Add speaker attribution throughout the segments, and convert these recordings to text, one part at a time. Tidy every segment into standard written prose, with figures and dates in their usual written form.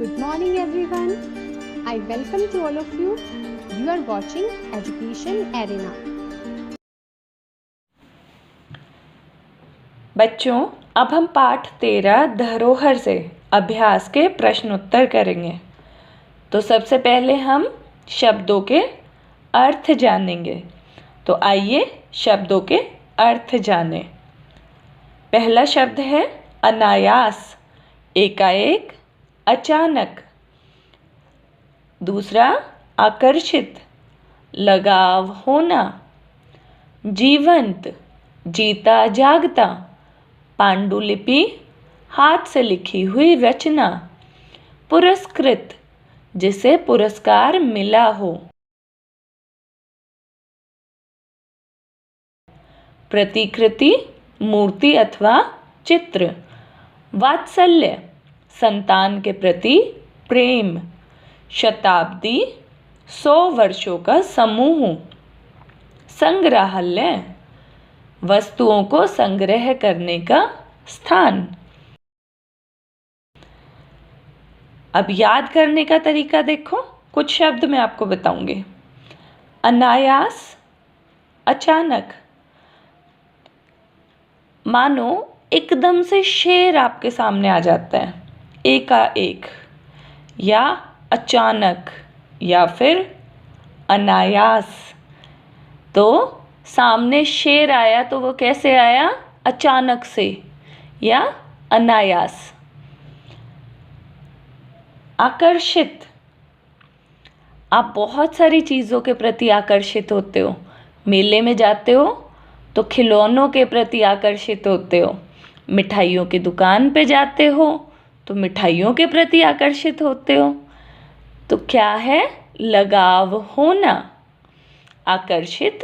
Speaker 1: Good morning everyone. I welcome to all of you. You are watching Education Arena.
Speaker 2: बच्चों, अब हम पाठ 13 धरोहर से अभ्यास के प्रश्न उत्तर करेंगे। तो सबसे पहले हम शब्दों के अर्थ जानेंगे। तो आइए शब्दों के अर्थ जानें। पहला शब्द है अनायास, एकाएक, अचानक। दूसरा आकर्षित, लगाव होना। जीवंत, जीता जागता। पांडुलिपि, हाथ से लिखी हुई रचना। पुरस्कृत, जिसे पुरस्कार मिला हो। प्रतिकृति, मूर्ति अथवा चित्र। वात्सल्य, संतान के प्रति प्रेम। शताब्दी, 100 वर्षों का समूह। संग्रहालय, वस्तुओं को संग्रह करने का स्थान। अब याद करने का तरीका देखो, कुछ शब्द मैं आपको बताऊंगी। अनायास, अचानक। मानो एकदम से शेर आपके सामने आ जाता है, एकाएक। या अचानक, या फिर अनायास। तो सामने शेर आया तो वो कैसे आया? अचानक से या अनायास। आकर्षित, आप बहुत सारी चीज़ों के प्रति आकर्षित होते हो। मेले में जाते हो तो खिलौनों के प्रति आकर्षित होते हो। मिठाइयों की दुकान पे जाते हो तो मिठाइयों के प्रति आकर्षित होते हो। तो क्या है? लगाव होना। आकर्षित,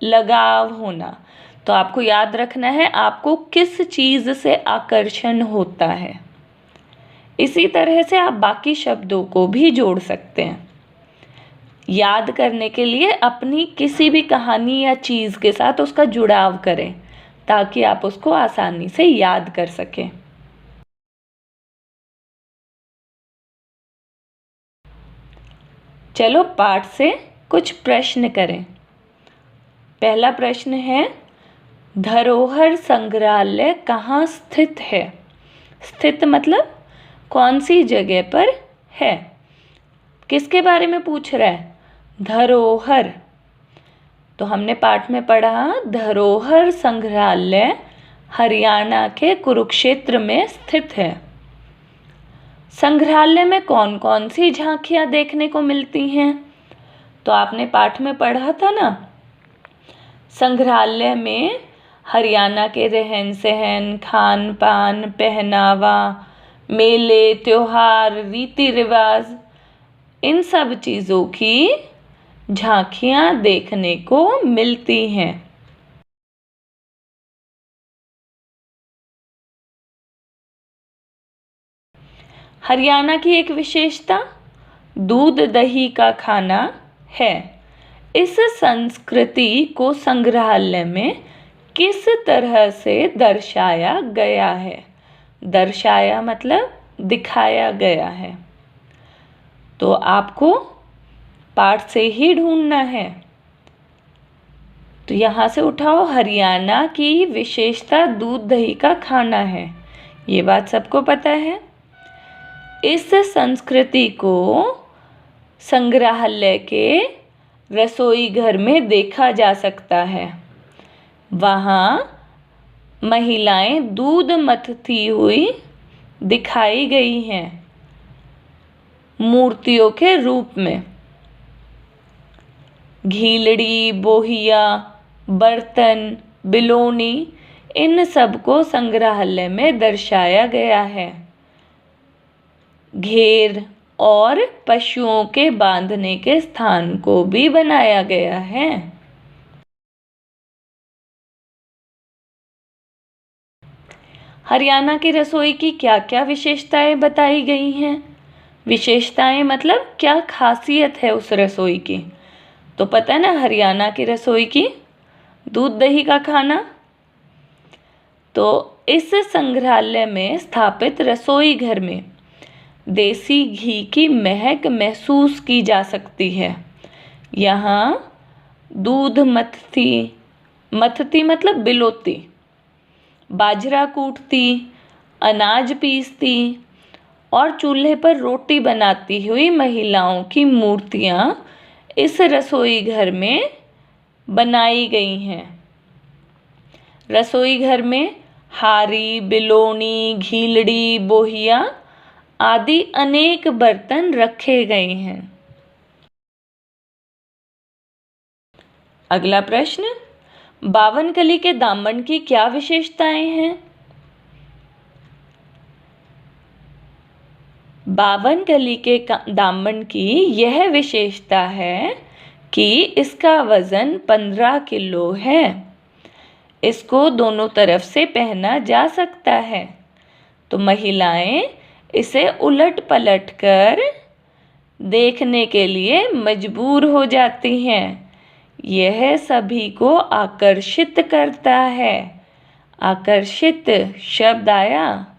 Speaker 2: लगाव होना। तो आपको याद रखना है आपको किस चीज़ से आकर्षण होता है। इसी तरह से आप बाकी शब्दों को भी जोड़ सकते हैं। याद करने के लिए अपनी किसी भी कहानी या चीज़ के साथ उसका जुड़ाव करें ताकि आप उसको आसानी से याद कर सकें। चलो पाठ से कुछ प्रश्न करें। पहला प्रश्न है, धरोहर संग्रहालय कहाँ स्थित है? स्थित मतलब कौन सी जगह पर है? किसके बारे में पूछ रहा है? धरोहर। तो हमने पाठ में पढ़ा धरोहर संग्रहालय हरियाणा के कुरुक्षेत्र में स्थित है। संग्रहालय में कौन कौन सी झांकियां देखने को मिलती हैं? तो आपने पाठ में पढ़ा था ना, संग्रहालय में हरियाणा के रहन सहन, खान पान, पहनावा, मेले, त्योहार, रीति रिवाज, इन सब चीज़ों की झांकियां देखने को मिलती हैं। हरियाणा की एक विशेषता दूध दही का खाना है। इस संस्कृति को संग्रहालय में किस तरह से दर्शाया गया है? दर्शाया मतलब दिखाया गया है। तो आपको पाठ से ही ढूंढना है। तो यहाँ से उठाओ, हरियाणा की विशेषता दूध दही का खाना है, ये बात सबको पता है। इस संस्कृति को संग्रहालय के रसोई घर में देखा जा सकता है। वहाँ महिलाएं दूध मथती हुई दिखाई गई हैं मूर्तियों के रूप में। घीलड़ी, बोहिया, बर्तन, बिलोनी, इन सब को संग्रहालय में दर्शाया गया है। घेर और पशुओं के बांधने के स्थान को भी बनाया गया है। हरियाणा की रसोई की क्या क्या विशेषताएं बताई गई हैं? विशेषताएं मतलब क्या खासियत है उस रसोई की? तो पता है ना, हरियाणा की रसोई की दूध दही का खाना। तो इस संग्रहालय में स्थापित रसोई घर में देसी घी की महक महसूस की जा सकती है। यहाँ दूध मथती मतलब बिलोती, बाजरा कूटती, अनाज पीसती और चूल्हे पर रोटी बनाती हुई महिलाओं की मूर्तियाँ इस रसोई घर में बनाई गई हैं। रसोई घर में हारी, बिलोनी, घीलड़ी, बोहिया आदि अनेक बर्तन रखे गए हैं। अगला प्रश्न, बावनकली के दामन की क्या विशेषताएं हैं? बावनकली के दामन की यह विशेषता है कि इसका वजन 15 किलो है। इसको दोनों तरफ से पहना जा सकता है, तो महिलाएं इसे उलट पलट कर देखने के लिए मजबूर हो जाती हैं। यह सभी को आकर्षित करता है। आकर्षित शब्द आया